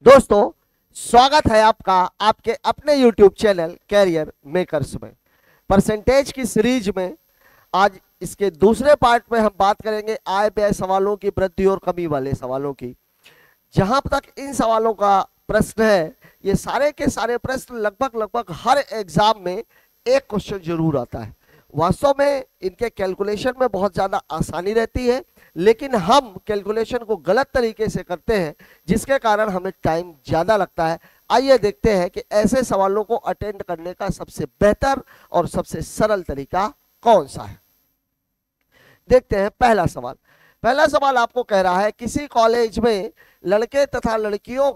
दोस्तों, स्वागत है आपका आपके अपने YouTube चैनल कैरियर मेकर्स में। परसेंटेज की सीरीज में आज इसके दूसरे पार्ट में हम बात करेंगे आय व्यय सवालों की, वृद्धि और कमी वाले सवालों की। जहां तक इन सवालों का प्रश्न है, ये सारे के सारे प्रश्न लगभग हर एग्जाम में एक क्वेश्चन जरूर आता है। वास्तव में इनके कैलकुलेशन में बहुत ज्यादा आसानी रहती है, लेकिन हम कैलकुलेशन को गलत तरीके से करते हैं, जिसके कारण हमें टाइम ज्यादा लगता है। आइए देखते हैं कि ऐसे सवालों को अटेंड करने का सबसे बेहतर और सबसे सरल तरीका कौन सा है। देखते हैं पहला सवाल आपको कह रहा है किसी कॉलेज में लड़के तथा लड़कियों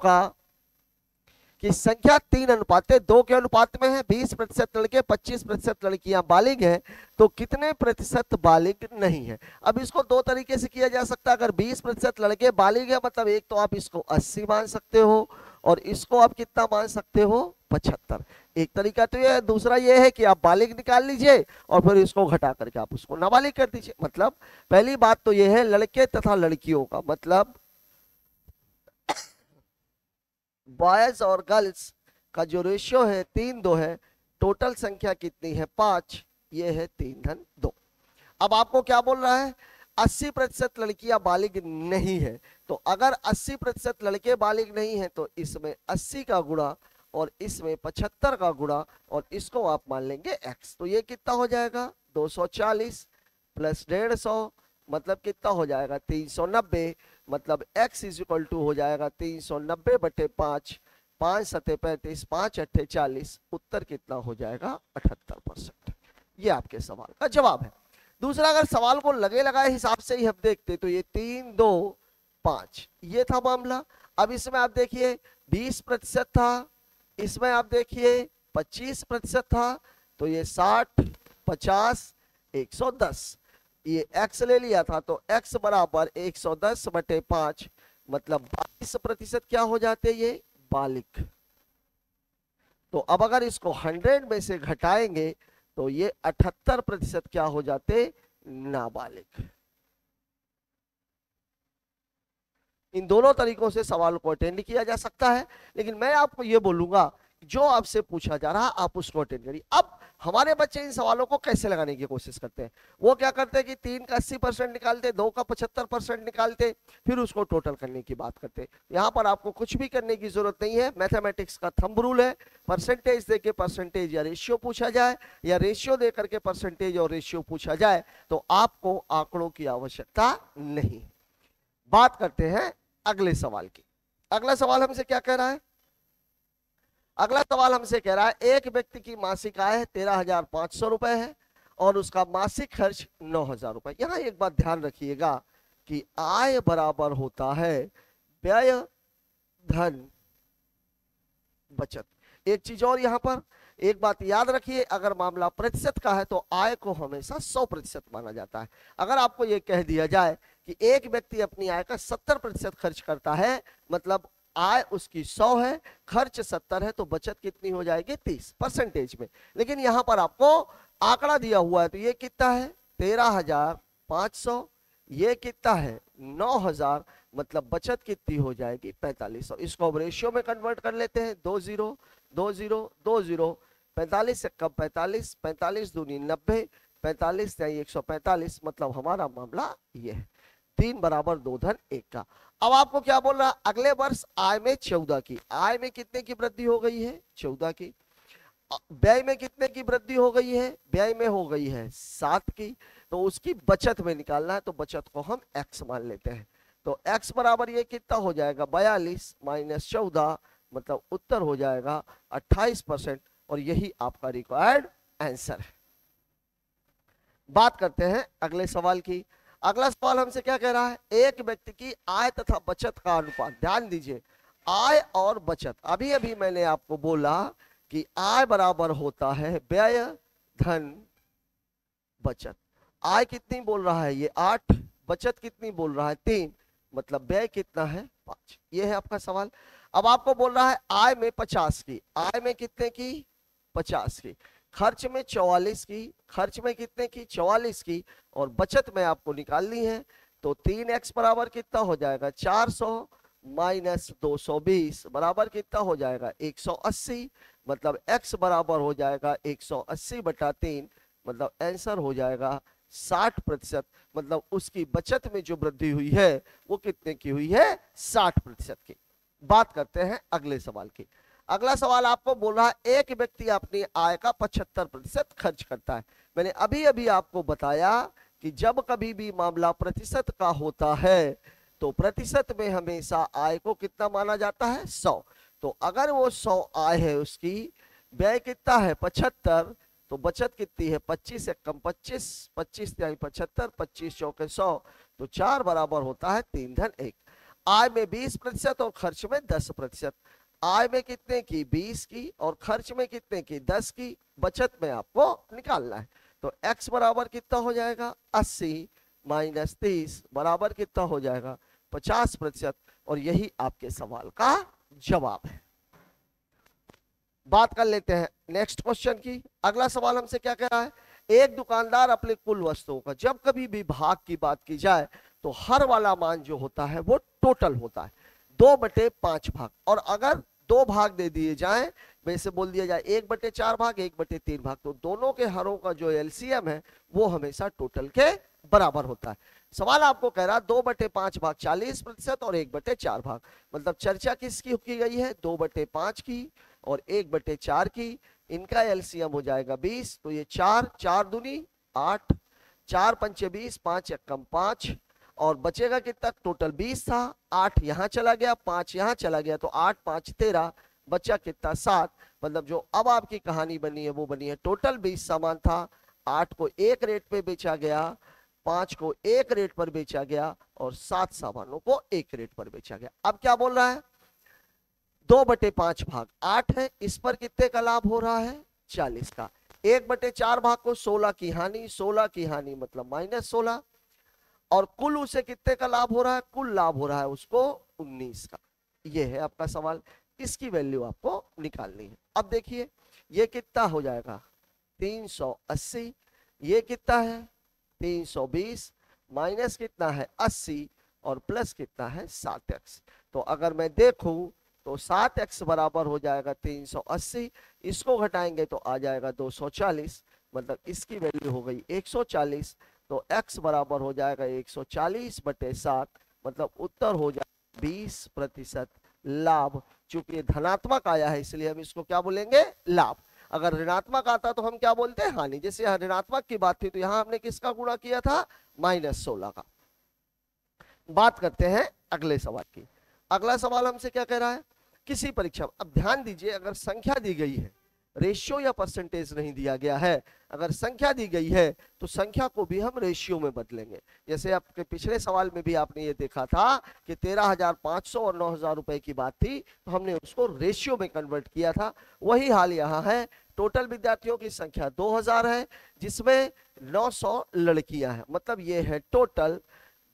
की संख्या 3:2 के अनुपात में है। 20% लड़के 25% लड़कियां बालिग हैं, तो कितने प्रतिशत बालिग नहीं है। अब इसको दो तरीके से किया जा सकता है। अगर 20% लड़के बालिग है, मतलब एक तो आप इसको 80 मान सकते हो और इसको आप कितना मान सकते हो, 75। एक तरीका तो यह है। दूसरा यह है कि आप बालिग निकाल लीजिए और फिर इसको घटा करके आप उसको नाबालिग कर दीजिए। मतलब पहली बात तो यह है लड़के तथा लड़कियों का, मतलब बॉयज और गर्ल्स का जो रेशियो है 3:2 है। टोटल संख्या कितनी है, 5। ये है 3:2। अब आपको क्या बोल रहा है, 80% लड़कियां बालिग नहीं है। तो अगर 80% लड़के बालिग नहीं है तो इसमें 80 का गुणा और इसमें 75 का गुणा और इसको आप मान लेंगे x। तो ये कितना हो जाएगा, 240 प्लस 150, मतलब कितना हो जाएगा, 390। मतलब x इक्वल टू हो जाएगा 390/5। 5 सते 35, 5 अट्ठे 40। उत्तर कितना हो जाएगा, 78%। ये आपके सवाल का जवाब है। दूसरा, अगर सवाल को लगे लगाए हिसाब से ही हम देखते तो ये 3, 2, 5 ये था मामला। अब इसमें आप देखिए 20% था, इसमें आप देखिए 25% था, तो ये 60, 50, 110। ये x ले लिया था, तो x बराबर 110/5, मतलब 22% क्या हो जाते ये बालिग। तो अब अगर इसको 100 में से घटाएंगे तो ये 78% क्या हो जाते, नाबालिग। इन दोनों तरीकों से सवाल को अटेंड किया जा सकता है, लेकिन मैं आपको ये बोलूंगा जो आपसे पूछा जा रहा आप उसको अटेंड करिए। अब हमारे बच्चे इन सवालों को कैसे लगाने की कोशिश करते हैं, वो क्या करते हैं कि 3 का 80% निकालते, 2 का 75% निकालते, फिर उसको टोटल करने की बात करते हैं। यहाँ पर आपको कुछ भी करने की जरूरत नहीं है। मैथमेटिक्स का थंब रूल है, परसेंटेज देके परसेंटेज या रेशियो पूछा जाए या रेशियो दे करके परसेंटेज और रेशियो पूछा जाए तो आपको आंकड़ों की आवश्यकता नहीं। बात करते हैं अगले सवाल की। अगला सवाल हमसे क्या कह रहा है, अगला सवाल हमसे कह रहा है एक व्यक्ति की मासिक आय 13,500 रुपए है और उसका मासिक खर्च 9,000 रुपए। यहां एक बात ध्यान रखिएगा कि आय बराबर होता है व्यय धन बचत। एक चीज और यहां पर एक बात याद रखिए, अगर मामला प्रतिशत का है तो आय को हमेशा 100% माना जाता है। अगर आपको यह कह दिया जाए कि एक व्यक्ति अपनी आय का 70% खर्च करता है, मतलब आय उसकी 100 है, खर्च 70 है, तो बचत कितनी हो जाएगी, 30 परसेंटेज में। लेकिन यहां पर आपको आंकड़ा दिया हुआ है, तो ये कितना है 13,500, ये कितना है 9,000, मतलब बचत कितनी हो जाएगी 4500। इसको अब रेशियो में कन्वर्ट कर लेते हैं, 2 0 2 0 2 0, 45 से कम 45, 45 दूनी 90, 45 या 145, मतलब हमारा मामला ये है 3 बराबर 2 धन 1 का। अब आपको क्या बोल रहा है, अगले वर्ष आय में 14 की, आय में कितने की वृद्धि हो गई है, 14 की। व्यय में कितने की वृद्धि हो गई है, व्यय में हो गई है 7 की। तो उसकी बचत में निकालना है, तो बचत को हम x मान लेते हैं। तो x बराबर ये कितना हो जाएगा, 42 माइनस 14, मतलब उत्तर हो जाएगा 28%। और यही आपका रिक्वायर्ड आंसर है। बात करते हैं अगले सवाल की। अगला सवाल हमसे क्या कह रहा है, एक व्यक्ति की आय तथा बचत का अनुपात। ध्यान दीजिए, आय और बचत। अभी अभी मैंने आपको बोला कि आय बराबर होता है व्यय धन बचत। आय कितनी बोल रहा है, ये 8, बचत कितनी बोल रहा है 3, मतलब व्यय कितना है 5। ये है आपका सवाल। अब आपको बोल रहा है आय में 50 की, आय में कितने की 50 की, खर्च में 44 की, खर्च में कितने की 44 की, और बचत में आपको निकालनी है। तो 3x बराबर कितना हो जाएगा 400, माइनस 220 बराबर कितना हो जाएगा 180। मतलब x बराबर हो जाएगा 180 बटा 3, मतलब आंसर हो जाएगा 60%। मतलब उसकी बचत में जो वृद्धि हुई है वो कितने की हुई है 60% की। बात करते हैं अगले सवाल की। अगला सवाल आपको बोल रहा है एक व्यक्ति अपनी आय का 75% खर्च करता है। मैंने अभी अभी आपको बताया कि जब कभी भी मामला प्रतिशत का होता है तो प्रतिशत में हमेशा आय को कितना माना जाता है 100। तो अगर वो 100 आय है, उसकी व्यय कितना है 75, तो बचत कितनी है 25 एक कम 25, 25 तिहाई 75, 25 चौके 100, तो 4 बराबर होता है 3 धन 1। आय में 20% और खर्च में 10%। आय में कितने की 20 की और खर्च में कितने की 10 की बचत में आपको निकालना है। तो x बराबर कितना हो जाएगा 80 माइनस 30 बराबर कितना हो जाएगा 50%। और यही आपके सवाल का जवाब है। बात कर लेते हैं नेक्स्ट क्वेश्चन की। अगला सवाल हमसे क्या कह रहा है, एक दुकानदार अपने कुल वस्तुओं का, जब कभी भी भाग की बात की जाए तो हर वाला मान जो होता है वो टोटल होता है 2/5 भाग। और अगर 2 भाग दे दिए जाएं, वैसे बोल दिया जाए 1/4 भाग 1/3 भाग, तो दोनों के हरों का जो एलसीएम है वो हमेशा टोटल के बराबर होता है। सवाल आपको कह रहा 2/5 भाग 40% और 1/4 भाग। मतलब चर्चा किसकी की गई है 2/5 की और 1/4 की। इनका एलसीएम हो जाएगा 20, तो ये 4 4 दूनी 8, 4 पंचे 20, 5 एक कम 5, और बचेगा कितना टोटल 20 था, 8 यहां चला गया 5 यहां चला गया, तो 8 5 13, बचा कितना 7। मतलब जो अब आपकी कहानी बनी है वो बनी है टोटल 20 सामान था, 8 को एक रेट पे बेचा गया, 5 को एक रेट पर बेचा गया और 7 सामानों को एक रेट पर बेचा गया। अब क्या बोल रहा है 2/5 भाग 8 है, इस पर कितने का लाभ हो रहा है 40 का। 1/4 भाग को 16 की हानि, 16 की हानि मतलब -16, और कुल उसे कितने का लाभ हो रहा है, कुल लाभ हो रहा है उसको 19 का। ये है आपका सवाल, इसकी वैल्यू आपको निकालनी है। अब देखिए ये कितना हो जाएगा 380, ये कितना है 320, माइनस कितना है 80 और प्लस कितना है 7x। तो अगर मैं देखूं तो 7x बराबर हो जाएगा 380, इसको घटाएंगे तो आ जाएगा 240, मतलब इसकी वैल्यू हो गई 140। तो x बराबर हो जाएगा 140/7, मतलब उत्तर हो जाएगा 20% लाभ। चूंकि धनात्मक आया है इसलिए हम इसको क्या बोलेंगे लाभ। अगर ऋणात्मक आता तो हम क्या बोलते हैं हानि। जैसे यहाँ ऋणात्मक की बात थी तो यहाँ हमने किसका गुणा किया था -16 का। बात करते हैं अगले सवाल की। अगला सवाल हमसे क्या कह रहा है, किसी परीक्षा, अब ध्यान दीजिए अगर संख्या दी गई है, रेशियो या परसेंटेज नहीं दिया गया है, अगर संख्या दी गई है तो संख्या को भी हम रेशियो में बदलेंगे। जैसे आपके पिछले सवाल में भी आपने ये देखा था कि 13,500 और 9,000 रुपए की बात थी, तो हमने उसको रेशियो में कन्वर्ट किया था। वही हाल यहाँ है। टोटल विद्यार्थियों की संख्या 2000 है, जिसमें 900 लड़कियां हैं, मतलब ये है टोटल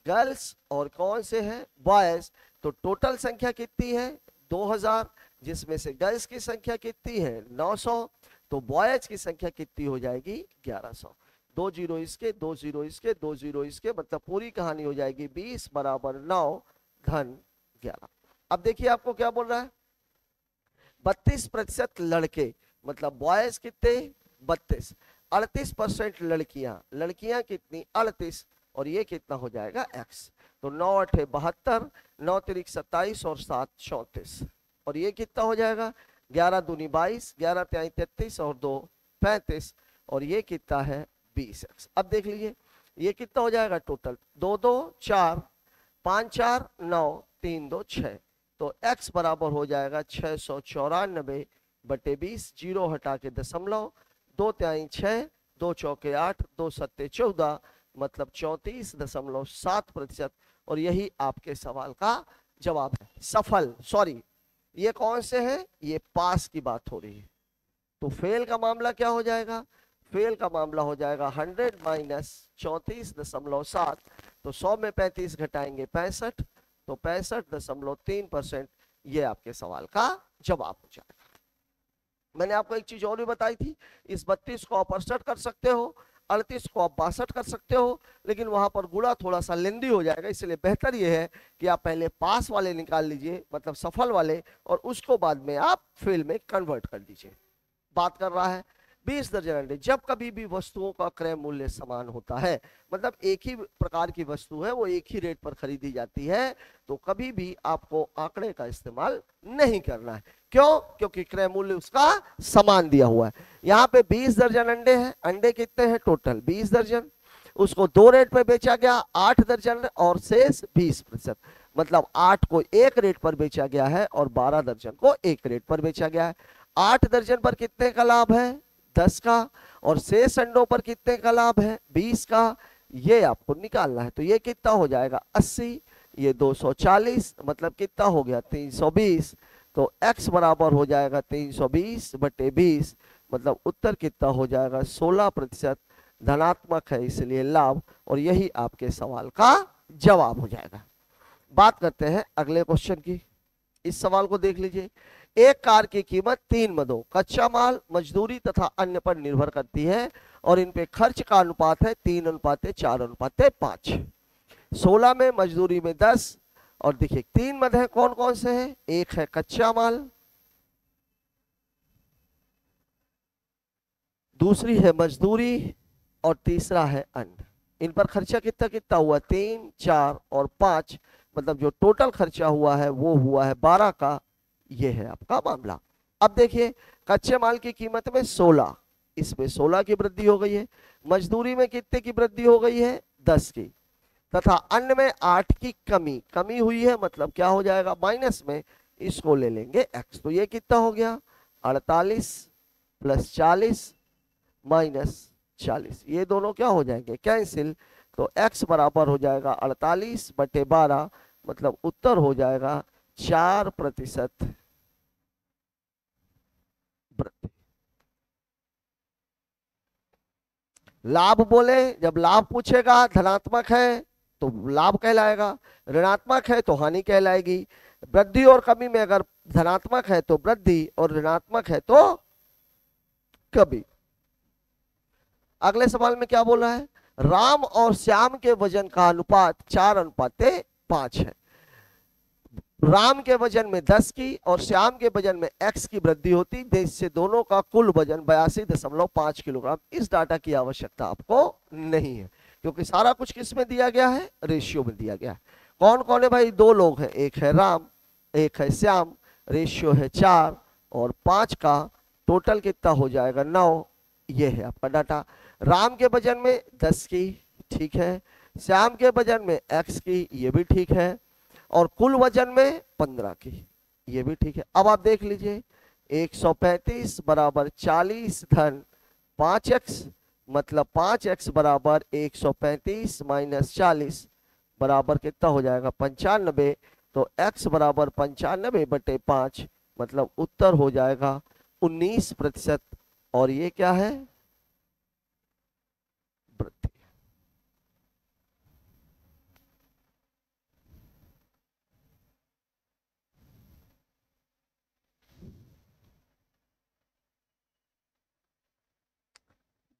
गर्ल्स और कौन से हैं बॉयज। तो टोटल संख्या कितनी है 2000, जिसमें से गर्ल्स की संख्या कितनी है 900, तो बॉयज की संख्या कितनी हो जाएगी 1100। 2 जीरो इसके 2 जीरो इसके 2 जीरो इसके, मतलब पूरी कहानी हो जाएगी 20 बराबर 9 धन 11। अब देखिए आपको क्या बोल रहा है 32% लड़के, मतलब बॉयज कितने 32, 38% लड़कियां, लड़कियां कितनी 38, और ये कितना हो जाएगा x। तो 9 8 72, 9 3 27 और 7 34, और ये कितना हो जाएगा 11 दूनी 22, 11 3 33 और 2 35, और ये कितना है 20x। अब देख लीजिए ये कितना हो जाएगा टोटल 2 2 4 5 4 9 3 2 6, तो x बराबर हो जाएगा 694/20, जीरो हटा के दशमलव, 2 3 6, 2 चौके 8, 2 सत्ते 14, मतलब 34.7%। और यही आपके सवाल का जवाब है। सफल, सॉरी ये कौन से है, ये पास की बात हो रही है। तो फेल का मामला क्या हो जाएगा, फेल का मामला हो जाएगा 100 माइनस 34.7, तो 100 में 35 घटाएंगे 65, तो 65.3%। ये आपके सवाल का जवाब हो जाएगा। मैंने आपको एक चीज और भी बताई थी, इस 32 को आप 68 कर सकते हो, 38 को आप 62 कर सकते हो, लेकिन वहां पर गुणा थोड़ा सा लेंदी हो जाएगा, इसलिए बेहतर ये है कि आप पहले पास वाले निकाल लीजिए, मतलब सफल वाले, और उसको बाद में आप फेल में कन्वर्ट कर दीजिए। बात कर रहा है 20 दर्जन अंडे। जब कभी भी वस्तुओं का क्रय मूल्य समान होता है, मतलब एक ही प्रकार की वस्तु है, वो एक ही रेट पर खरीदी जाती है, तो कभी भी आपको आंकड़े का इस्तेमाल नहीं करना है। क्यों? क्योंकि क्रय मूल्य उसका समान दिया हुआ है। यहाँ पे 20 दर्जन अंडे हैं, अंडे कितने हैं टोटल 20 दर्जन, उसको 2 रेट पे बेचा गया 8 दर्जन और शेष 20%, मतलब 8 को 1 रेट पर बेचा गया है और 12 दर्जन को 1 रेट पर बेचा गया है। 8 दर्जन पर कितने का लाभ है 10 का, और शेष अंडों पर कितने का लाभ है 20 का, ये आपको निकालना है। तो ये कितना हो जाएगा 80, ये 240, मतलब कितना हो गया 320। तो x बराबर हो जाएगा 320/20, मतलब उत्तर कितना हो जाएगा 16% धनात्मक है, इसलिए लाभ, और यही आपके सवाल का जवाब हो जाएगा। बात करते हैं अगले क्वेश्चन की। इस सवाल को देख लीजिए। एक कार की कीमत 3 मदों कच्चा माल, मजदूरी तथा अन्य पर निर्भर करती है और इन पे खर्च का अनुपात है 3:4:5। 16 में मजदूरी में 10, और देखिए 3 मद है, कौन कौन से हैं, एक है कच्चा माल, दूसरी है मजदूरी, और तीसरा है अन्न। इन पर खर्चा कितना कितना हुआ 3, 4 और 5, मतलब जो टोटल खर्चा हुआ है वो हुआ है 12 का। ये है आपका मामला। अब देखिए कच्चे माल की कीमत में 16, इसमें 16 की वृद्धि हो गई है, मजदूरी में कितने की वृद्धि हो गई है 10 की, तथा अन्न में 8 की कमी हुई है, मतलब क्या हो जाएगा माइनस में, इसको ले लेंगे x। तो ये कितना हो गया 48 + 40 - 40, ये दोनों क्या हो जाएंगे कैंसिल। तो x बराबर हो जाएगा 48/12, मतलब उत्तर हो जाएगा 4% वृद्धि। लाभ बोले, जब लाभ पूछेगा धनात्मक है तो लाभ कहलाएगा, ऋणात्मक है तो हानि कहलाएगी। वृद्धि और कमी में अगर धनात्मक है तो वृद्धि और ऋणात्मक है तो कमी। अगले सवाल में क्या बोला है, राम और श्याम के वजन का अनुपात 4:5 है। राम के वजन में 10 की और श्याम के वजन में x की वृद्धि होती, जिससे दोनों का कुल वजन 82.5 किलोग्राम। इस डाटा की आवश्यकता आपको नहीं है, क्योंकि सारा कुछ किस में दिया गया है, रेशियो में दिया गया है। कौन कौन है भाई, 2 लोग हैं, एक है राम एक है श्याम, रेशियो है 4 और 5 का, टोटल कितना हो जाएगा 9। ये है आपका डाटा। राम के वजन में 10 की, ठीक है, श्याम के वजन में x की, ये भी ठीक है, और कुल वजन में 15 की, ये भी ठीक है। अब आप देख लीजिए 135 बराबर 40 धन 5x, मतलब 5x बराबर 135 - 40 बराबर कितना हो जाएगा 95। तो x बराबर 95/5, मतलब उत्तर हो जाएगा 19%, और ये क्या है वृद्धि।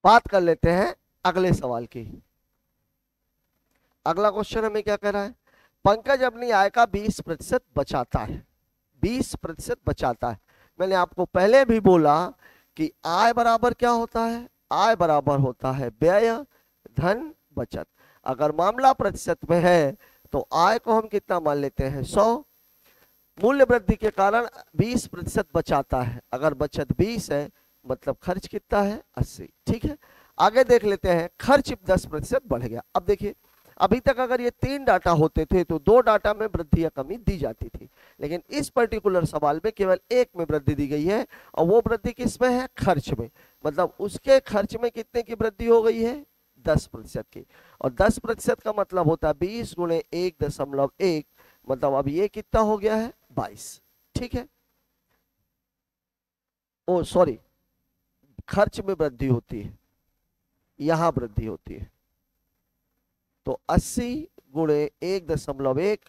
बात कर लेते हैं अगले सवाल की। अगला क्वेश्चन हमें क्या कह रहा है, पंकज अपनी आय का 20% बचाता है, 20% बचाता है। मैंने आपको पहले भी बोला कि आय बराबर क्या होता है, आय बराबर होता है व्यय धन बचत। अगर मामला प्रतिशत में है तो आय को हम कितना मान लेते हैं 100, मूल्य वृद्धि के कारण 20% बचाता है, अगर बचत 20 है मतलब खर्च कितना है 80। ठीक है, आगे देख लेते हैं, खर्च 10% बढ़ गया। अब देखिए अभी तक अगर ये 3 डाटा होते थे तो 2 डाटा में वृद्धि या कमी दी जाती थी, लेकिन इस पर्टिकुलर सवाल में केवल एक में वृद्धि दी गई है, और वो वृद्धि किस में है, खर्च में। मतलब उसके खर्च में कितने की वृद्धि हो गई है 10% की, और 10% का मतलब होता है 20 × 1.1, मतलब अब ये कितना हो गया है 22। ठीक है, ओ सॉरी, खर्च में वृद्धि होती है, यहां वृद्धि होती है, तो 80 × 1.1,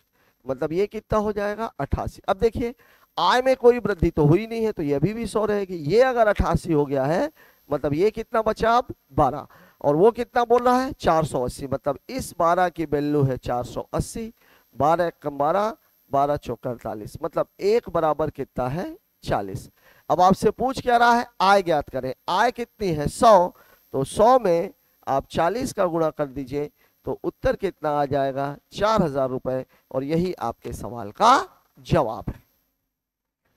मतलब ये कितना हो जाएगा 88। अब देखिए आय में कोई वृद्धि तो हुई नहीं है, तो ये अभी भी 100 रहेगी। ये अगर 88 हो गया है मतलब ये कितना बचा अब 12, और वो कितना बोल रहा है 480, मतलब इस 12 की वैल्यू है 480, 12 कम 12, 12 चौक 48, मतलब एक बराबर कितना है 40। अब आपसे पूछ क्या रहा है आय ज्ञात करें, आय कितनी है 100, तो 100 में आप 40 का गुणा कर दीजिए तो उत्तर कितना आ जाएगा 4000 रुपए, और यही आपके सवाल का जवाब है।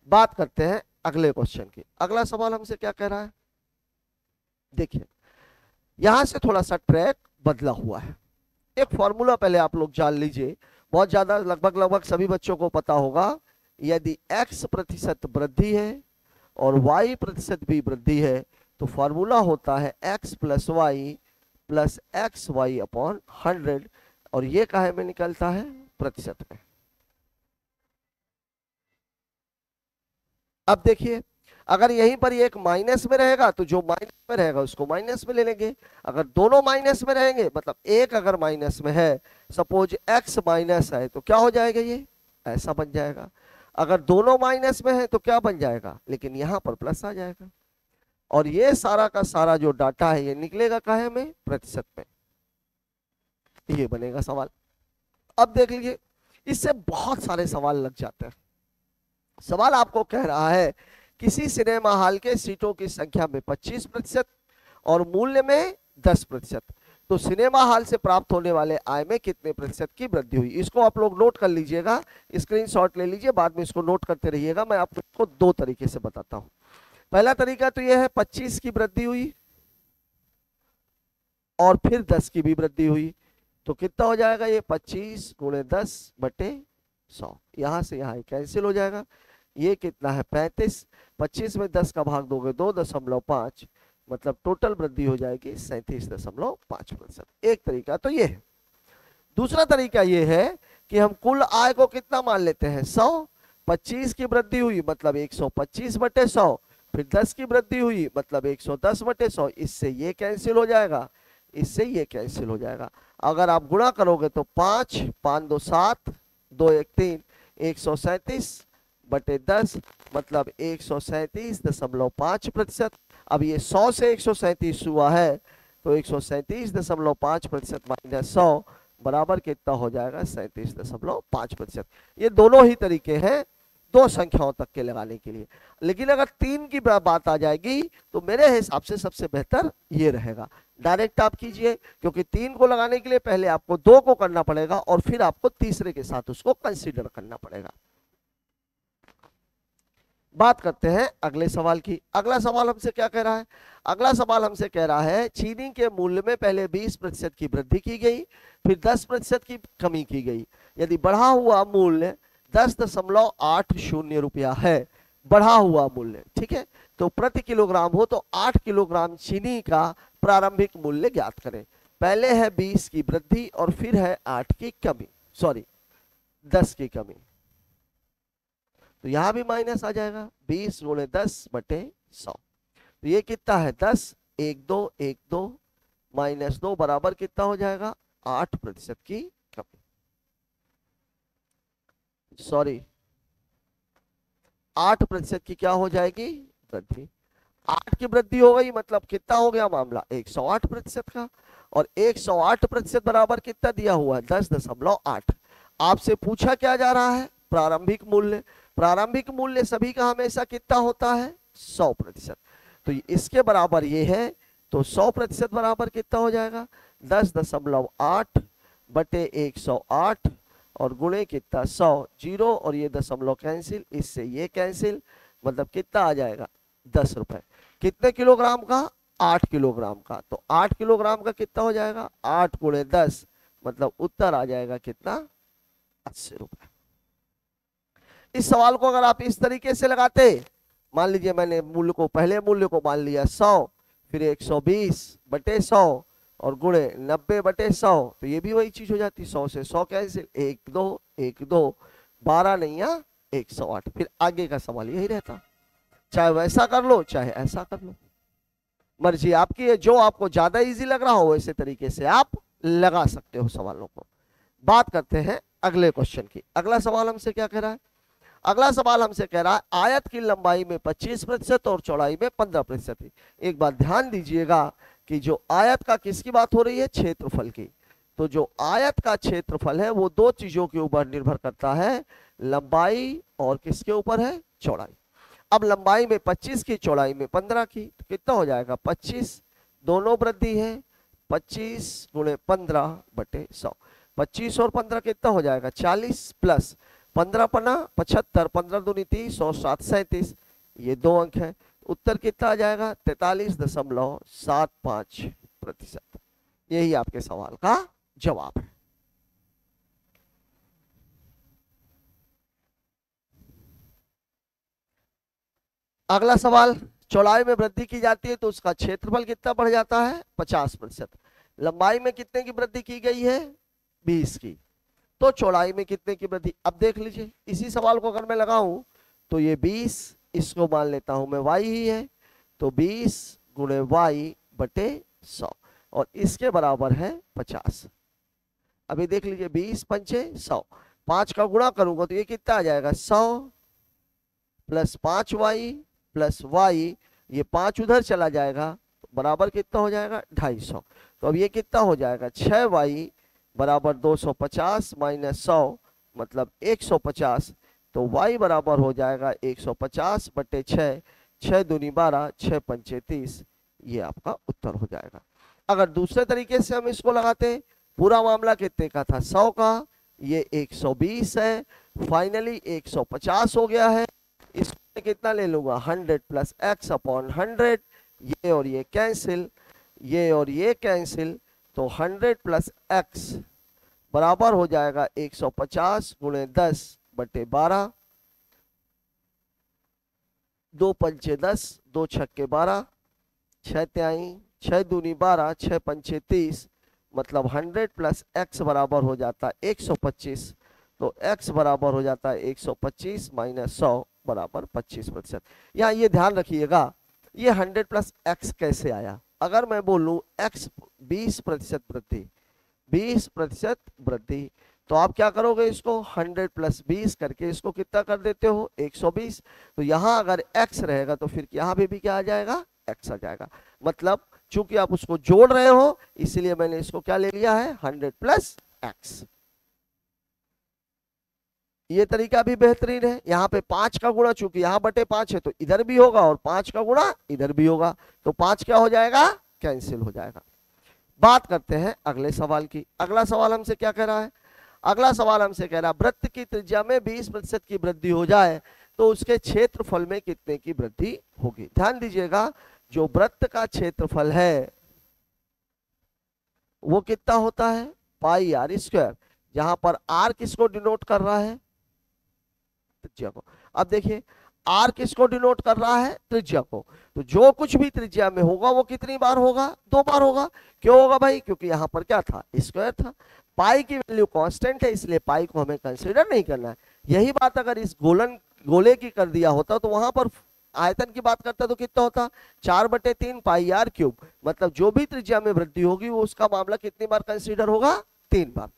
बात करते हैं अगले क्वेश्चन की। अगला सवाल हमसे क्या कह रहा है, देखिए यहां से थोड़ा सा ट्रैक बदला हुआ है। एक फॉर्मूला पहले आप लोग जान लीजिए, बहुत ज्यादा लगभग सभी बच्चों को पता होगा। यदि x प्रतिशत वृद्धि है और y प्रतिशत भी वृद्धि है तो फॉर्मूला होता है x plus y plus x y upon 100, और ये काहे में निकलता है प्रतिशत में। अब देखिए अगर यहीं पर ये एक माइनस में रहेगा तो जो माइनस में रहेगा उसको माइनस में ले लेंगे, अगर दोनों माइनस में रहेंगे मतलब एक अगर माइनस में है, सपोज x माइनस है तो क्या हो जाएगा ये ऐसा बन जाएगा, अगर दोनों माइनस में है तो क्या बन जाएगा, लेकिन यहां पर प्लस आ जाएगा, और ये सारा का सारा जो डाटा है ये निकलेगा काहे में प्रतिशत में, ये बनेगा सवाल। अब देख लीजिए इससे बहुत सारे सवाल लग जाते हैं। सवाल आपको कह रहा है किसी सिनेमा हॉल के सीटों की संख्या में 25% और मूल्य में 10%, तो सिनेमा हॉल से प्राप्त होने वाले आय में कितने प्रतिशत की वृद्धि हुई। इसको आप लोग नोट कर लीजिएगा, स्क्रीनशॉट ले लीजिए, बाद में इसको नोट करते रहिएगा। मैं आपको इसको दो तरीके से बताता हूं। पहला तरीका तो यह है 25 की वृद्धि हुई और फिर 10 की भी वृद्धि हुई, तो कितना हो जाएगा ये 25 गुणे 10 बटे 100, यहां से यहां कैंसिल हो जाएगा, ये कितना है 35, 25 में 10 का भाग दोगे 2.5, मतलब टोटल वृद्धि हो जाएगी 37.5%। एक तरीका तो ये है। दूसरा तरीका ये है कि हम कुल आय को कितना मान लेते हैं 100, 25 की वृद्धि हुई मतलब 125 बटे 100, फिर 10 की वृद्धि हुई मतलब 110 बटे 100, इससे ये कैंसिल हो जाएगा, इससे ये कैंसिल हो जाएगा। अगर आप गुणा करोगे तो 5, 5 2 7, 2 1 3, 137 बटे 10 मतलब 137.5%। अब ये 100 से 137 हुआ है तो 137.5% माइनस 100 बराबर कितना हो जाएगा 37.5%। ये दोनों ही तरीके हैं दो संख्याओं तक के लगाने के लिए, लेकिन अगर 3 की बात आ जाएगी तो मेरे हिसाब से सबसे बेहतर ये रहेगा, डायरेक्ट आप कीजिए, क्योंकि 3 को लगाने के लिए पहले आपको 2 को करना पड़ेगा और फिर आपको तीसरे के साथ उसको कंसीडर करना पड़ेगा। बात करते हैं अगले सवाल की। अगला सवाल हमसे क्या कह रहा है, अगला सवाल हमसे कह रहा है चीनी के मूल्य में पहले 20% की वृद्धि की गई, फिर 10% की कमी की गई। यदि बढ़ा हुआ मूल्य 10.80 रुपया है, बढ़ा हुआ मूल्य, ठीक है, तो प्रति किलोग्राम हो तो 8 किलोग्राम चीनी का प्रारंभिक मूल्य ज्ञात करें। पहले है 20 की वृद्धि और फिर है 8 की कमी, सॉरी 10 की कमी, तो यहां भी माइनस आ जाएगा 20 गुणे 10 बटे 100, तो ये कितना है 10, 1 2 1 2 माइनस 2 बराबर कितना हो जाएगा 8% की कमी, सॉरी 8% की क्या हो जाएगी वृद्धि। 8 की वृद्धि हो गई मतलब कितना हो गया मामला 108% का, और 108% बराबर कितना दिया हुआ है 10.8। आपसे पूछा क्या जा रहा है प्रारंभिक मूल्य, प्रारंभिक मूल्य सभी का हमेशा कितना होता है 100%, तो इसके बराबर ये है, तो 100% बराबर कितना हो जाएगा 10.8 बटे 108 और गुणे कितना 100, 0 और ये दशमलव कैंसिल, इससे ये कैंसिल, मतलब कितना आ जाएगा 10 रुपए। कितने किलोग्राम का 8 किलोग्राम का, तो 8 किलोग्राम का कितना हो जाएगा 8 गुणे 10 मतलब उत्तर आ जाएगा कितना 80 रुपए। इस सवाल को अगर आप इस तरीके से लगाते, मान लीजिए मैंने मूल्य को पहले मूल्य को मान लिया 100, फिर 120 बटे 100 और गुणे 90 बटे 100, तो ये भी वही चीज हो जाती, 100 से 100 कैंसिल, 1 2 1 2 12 नहीं या 108, फिर आगे का सवाल यही रहता, चाहे वैसा कर लो चाहे ऐसा कर लो, मर्जी आपकी है, जो आपको ज्यादा इजी लग रहा हो वैसे तरीके से आप लगा सकते हो सवालों को। बात करते हैं अगले क्वेश्चन की। अगला सवाल हमसे क्या कह रहा है, अगला सवाल हमसे कह रहा है आयत की लंबाई में 25% और चौड़ाई में 15%। एक बात ध्यान दीजिएगा कि जो आयत का किसकी बात हो रही है, क्षेत्रफल की। तो जो आयत का क्षेत्रफल है वो दो चीजों के ऊपर निर्भर करता है, लंबाई और किसके ऊपर है, चौड़ाई। अब लंबाई में 25 की, चौड़ाई में 15 की, तो कितना हो जाएगा 25, दोनों वृद्धि है, 25 गुणे 15 बटे 100। 25 और 15 कितना हो जाएगा 40, प्लस 15 पना 75, 15 दूनी 30 और 7 37, ये दो अंक है। उत्तर कितना आ जाएगा 43.75%। यही आपके सवाल का जवाब है। अगला सवाल, चौड़ाई में वृद्धि की जाती है तो उसका क्षेत्रफल कितना बढ़ जाता है 50%। लंबाई में कितने की वृद्धि की गई है 20 की, तो चौड़ाई में कितने की वृद्धि। अब देख लीजिए इसी सवाल को अगर मैं लगाऊं तो ये 20, इसको मान लेता हूं मैं y ही है, तो 20 गुणे y बटे 100 और इसके बराबर है 50। अभी देख लीजिए 20 पंचे 100, 5 का गुणा करूंगा तो ये कितना आ जाएगा 100 प्लस 5y प्लस y, ये 5 उधर चला जाएगा तो बराबर कितना हो जाएगा 250। तो अब ये कितना हो जाएगा 6y बराबर 250 माइनस 100 मतलब 150, तो y बराबर हो जाएगा 150 बटे 6, 6 दूनी 12, 6 पंचे 30, ये आपका उत्तर हो जाएगा। अगर दूसरे तरीके से हम इसको लगाते हैं, पूरा मामला कितने का था 100 का, ये 120 है, फाइनली 150 हो गया है। इसमें कितना ले लूंगा 100 प्लस x अपॉन 100, ये और ये कैंसिल, ये और ये कैंसिल, तो 100 प्लस x बराबर हो जाएगा 150 गुणे 10 बटे 12, 2 पंचे 10, 2 छक्के 12, 6 त्याई 6 दूनी 12, 6 पंचे 30, मतलब 100 प्लस x बराबर हो जाता है 125, तो x बराबर हो जाता है 125 माइनस 100 बराबर 25%। यहाँ ये ध्यान रखिएगा, ये 100 प्लस x कैसे आया। अगर मैं बोलूं x 20% वृद्धि, 20% वृद्धि, तो आप क्या करोगे, इसको 100 प्लस 20 करके इसको कितना कर देते हो 120। तो यहाँ अगर x रहेगा तो फिर यहाँ पे भी क्या आ जाएगा x आ जाएगा। मतलब चूंकि आप उसको जोड़ रहे हो इसलिए मैंने इसको क्या ले लिया है 100 प्लस x। ये तरीका भी बेहतरीन है। यहाँ पे 5 का गुणा, चूंकि यहाँ बटे 5 है तो इधर भी होगा और 5 का गुणा इधर भी होगा, तो 5 क्या हो जाएगा कैंसिल हो जाएगा। बात करते हैं अगले सवाल की। अगला सवाल हमसे क्या कह रहा है, अगला सवाल हमसे कह रहा है वृत्त की त्रिज्या में 20% की वृद्धि हो जाए तो उसके क्षेत्रफल में कितने की वृद्धि होगी। ध्यान दीजिएगा, जो वृत्त का क्षेत्रफल है वो कितना होता है पाई आर स्क्वायर, जहां पर आर किसको डिनोट कर रहा है त्रिज्या को। अब देखिए आर किसको डिनोट कर रहा है त्रिज्या को, तो जो कुछ भी त्रिज्या में होगा वो कितनी बार होगा 2 बार होगा। क्यों होगा भाई, क्योंकि यहाँ पर क्या था स्क्वायर था। पाई की वैल्यू कांस्टेंट है इसलिए पाई को हमें कंसीडर नहीं करना है। यही बात अगर इस गोले की कर दिया होता तो वहां पर आयतन की बात करता तो कितना होता 4/3 पाई आर क्यूब, मतलब जो भी त्रिज्या में वृद्धि होगी वो उसका मामला कितनी बार कंसीडर होगा 3 बार।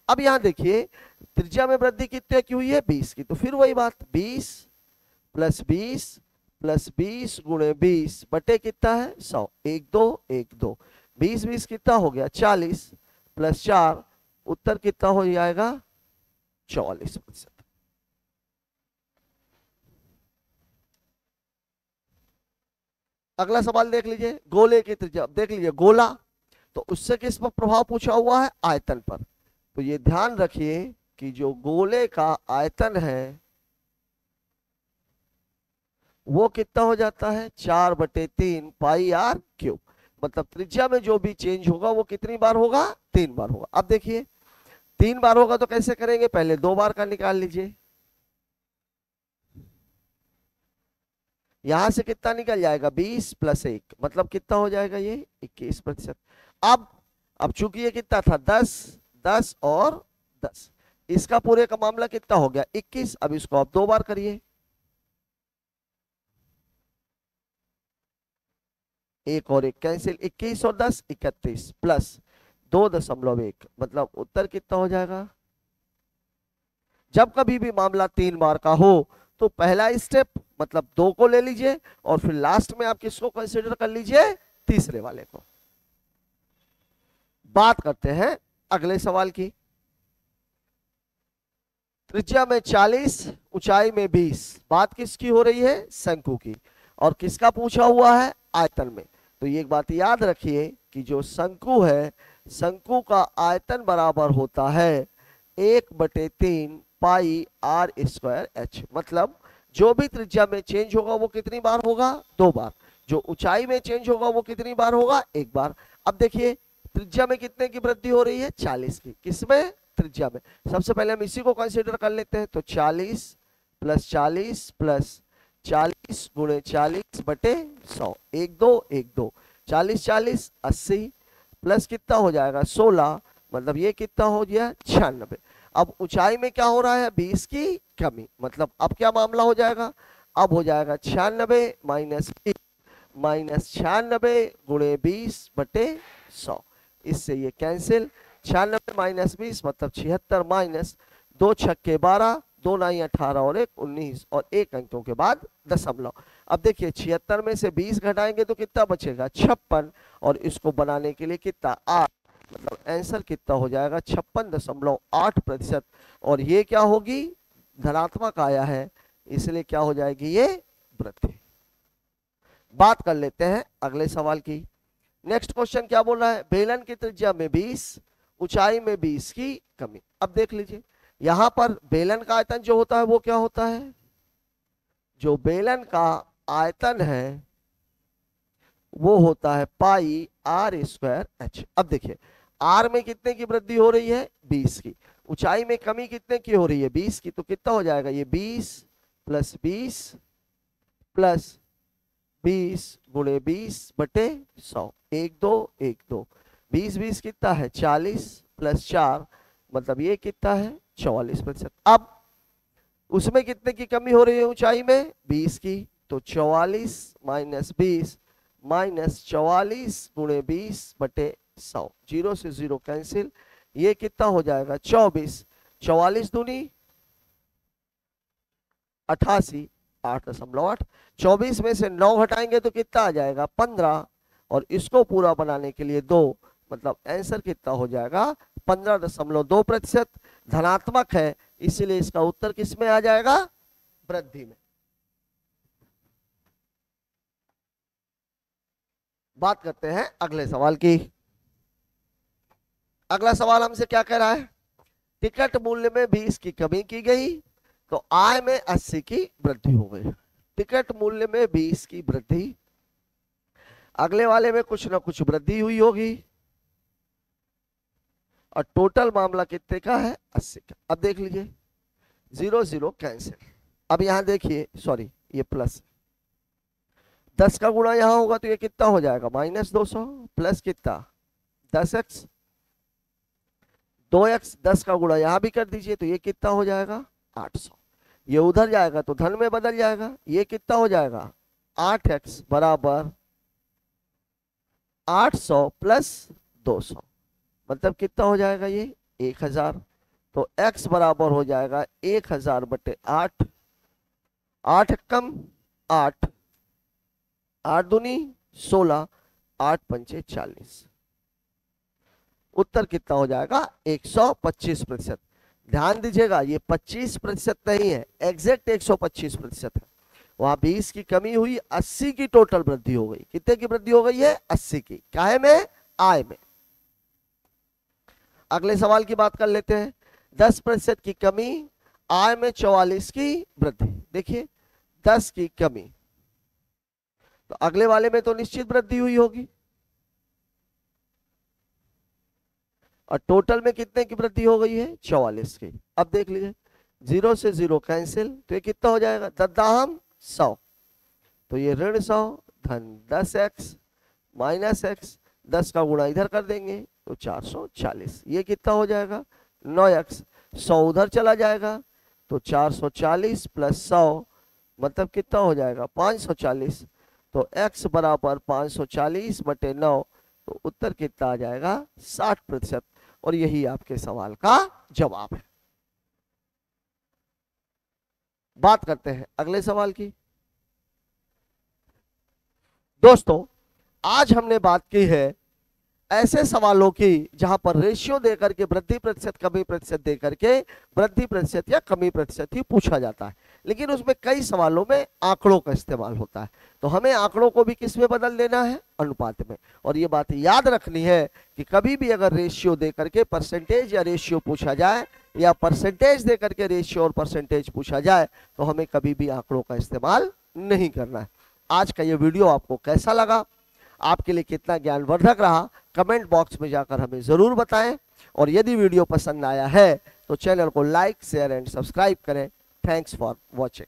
अब यहाँ देखिए त्रिज्या में वृद्धि कितने की हुई है 20 की, तो फिर वही बात 20 प्लस 20 प्लस 20 गुणे 20 बटे कितना है 100, 1 2 1 2, 20 20 कितना हो गया 40 प्लस 4, उत्तर कितना हो जाएगा 44%। अगला सवाल देख लीजिए, गोले की त्रिज्या। देख लीजिए गोला, तो उससे किस पर प्रभाव पूछा हुआ है आयतन पर। तो ये ध्यान रखिए कि जो गोले का आयतन है वो कितना हो जाता है 4/3 पाई आर क्यूब, मतलब त्रिज्या में जो भी चेंज होगा वो कितनी बार होगा 3 बार होगा। अब देखिए 3 बार होगा तो कैसे करेंगे, पहले 2 बार का निकाल लीजिए, यहां से कितना निकल जाएगा 20 प्लस 1, मतलब कितना हो जाएगा ये 21%। अब चूंकि ये कितना था 10 10 और 10, इसका पूरे का मामला कितना हो गया 21। अब इसको आप 2 बार करिए, 1 और 1 कैंसिल, 21 और 10 31 प्लस 2.1, मतलब उत्तर कितना हो जाएगा। जब कभी भी मामला 3 बार का हो तो पहला स्टेप मतलब 2 को ले लीजिए और फिर लास्ट में आप किसको कंसीडर कर लीजिए तीसरे वाले को। बात करते हैं अगले सवाल की। त्रिज्या में 40, ऊंचाई में 20, बात किसकी हो रही है? शंकु की। और किसका पूछा हुआ है? आयतन में। तो ये एक बात याद रखिए कि जो शंकु है, शंकु का आयतन बराबर होता है 1/3 पाई आर स्क्वायर एच। मतलब जो भी त्रिज्या में चेंज होगा वो कितनी बार होगा? 2 बार। जो ऊंचाई में चेंज होगा वो कितनी बार होगा? 1 बार। अब देखिए त्रिज्या में कितने की वृद्धि हो रही है? 40 की। किसमें? त्रिज्या में। सबसे पहले हम इसी को कंसीडर कर लेते हैं। तो 40 प्लस 40 प्लस 40 गुणे 40/100, 1 2 1 2, 40 40 80 प्लस कितना हो जाएगा? 16, मतलब ये कितना हो गया? 96। अब ऊंचाई में क्या हो रहा है? 20 की कमी। मतलब अब क्या मामला हो जाएगा? अब हो जाएगा 96 माइनस 96 गुणे 20/100। इससे ये कैंसिल। 96 माइनस 20 मतलब 76 माइनस 2 छक्के 12, 2 9 18 और 1 19 और 1 अंकों के बाद दशमलव। अब देखिए 76 में से 20 घटाएंगे तो कितना बचेगा? 56। और इसको बनाने के लिए कितना? 8। मतलब आंसर कितना हो जाएगा? 56.8%। और ये क्या होगी? धनात्मक आया है, इसलिए क्या हो जाएगी? ये वृद्धि। बात कर लेते हैं अगले सवाल की। नेक्स्ट क्वेश्चन क्या बोल रहा है? बेलन की त्रिज्या में 20, ऊंचाई में 20 की कमी। अब देख लीजिए यहां पर बेलन का आयतन जो होता है वो क्या होता है? जो बेलन का आयतन है वो होता है पाई आर स्क्वायर एच। अब देखिए आर में कितने की वृद्धि हो रही है? 20 की। ऊंचाई में कमी कितने की हो रही है? 20 की। तो कितना हो जाएगा? ये 20 प्लस 20 प्लस 20 गुणे 20/100, 1 2 1 2, 20 20 कितना है? 40 प्लस 4 मतलब ये कितना है? 44%। अब उसमें कितने की कमी हो रही है? ऊंचाई में 20 की। तो 44 माइनस 20 माइनस 44 गुणे 20/100, 0 से 0 कैंसिल। ये कितना हो जाएगा? 24। 44 दूनी 88, 8.8। 24 में से 9 हटाएंगे तो कितना आ जाएगा? 15। और इसको पूरा बनाने के लिए 2, मतलब आंसर कितना हो जाएगा? 15.2%। धनात्मक है, इसीलिए इसका उत्तर किस में आ जाएगा? वृद्धि में। बात करते हैं अगले सवाल की। अगला सवाल हमसे क्या कह रहा है? टिकट मूल्य में 20 की कमी की गई तो आय में 80 की वृद्धि हो गई। टिकट मूल्य में 20 की वृद्धि, अगले वाले में कुछ ना कुछ वृद्धि हुई होगी और टोटल मामला कितने का है? 80 का। अब देख लीजिए 0 0 कैंसिल। अब यहां देखिए, सॉरी ये प्लस 10 का गुणा यहां होगा तो ये कितना हो जाएगा? -200 प्लस कितना? 10x, 2x, 10 का गुणा यहां भी कर दीजिए तो ये कितना हो जाएगा? 800। ये उधर जाएगा तो धन में बदल जाएगा। ये कितना हो जाएगा? 8x बराबर 800 प्लस 200, मतलब कितना हो जाएगा? ये 1000। तो x बराबर हो जाएगा 1000/8। 8 कम 8, 8 दूनी 16, 8 पंचे 40। उत्तर कितना हो जाएगा? 125%। ध्यान दीजिएगा ये 25% नहीं है, एग्जैक्ट 125% है। वहां 20 की कमी हुई, 80 की टोटल वृद्धि हो गई। कितने की वृद्धि हो गई है? 80 की। काहे में? आय में। अगले सवाल की बात कर लेते हैं। 10% की कमी, आय में 44 की वृद्धि। देखिए 10 की कमी, तो अगले वाले में तो निश्चित वृद्धि हुई होगी और टोटल में कितने की वृद्धि हो गई है? 44 की। अब देख लीजिए 0 से 0 कैंसिल, तो ये कितना हो जाएगा? 10 100, तो ये ऋण 100 धन 10x माइनस x, 10 का गुणा इधर कर देंगे तो 440। ये कितना हो जाएगा? 9x, 100 उधर चला जाएगा तो 440 प्लस 100 मतलब कितना हो जाएगा? 540। तो x बराबर 540/9, तो उत्तर कितना आ जाएगा? 60%। और यही आपके सवाल का जवाब है। बात करते हैं अगले सवाल की। दोस्तों आज हमने बात की है ऐसे सवालों की जहां पर रेशियो देकर के वृद्धि प्रतिशत कमी प्रतिशत देकर के वृद्धि प्रतिशत या कमी प्रतिशत ही पूछा जाता है, लेकिन उसमें कई सवालों में आंकड़ों का इस्तेमाल होता है। तो हमें आंकड़ों को भी किस में बदल देना है, अनुपात में। और ये बात याद रखनी है कि कभी भी अगर रेशियो देकर के परसेंटेज या रेशियो पूछा जाए या परसेंटेज देकर के रेशियो और परसेंटेज पूछा जाए तो हमें कभी भी आंकड़ों का इस्तेमाल नहीं करना है। आज का ये वीडियो आपको कैसा लगा, आपके लिए कितना ज्ञानवर्धक रहा, कमेंट बॉक्स में जाकर हमें जरूर बताएं। और यदि वीडियो पसंद आया है तो चैनल को लाइक शेयर एंड सब्सक्राइब करें। Thanks for watching.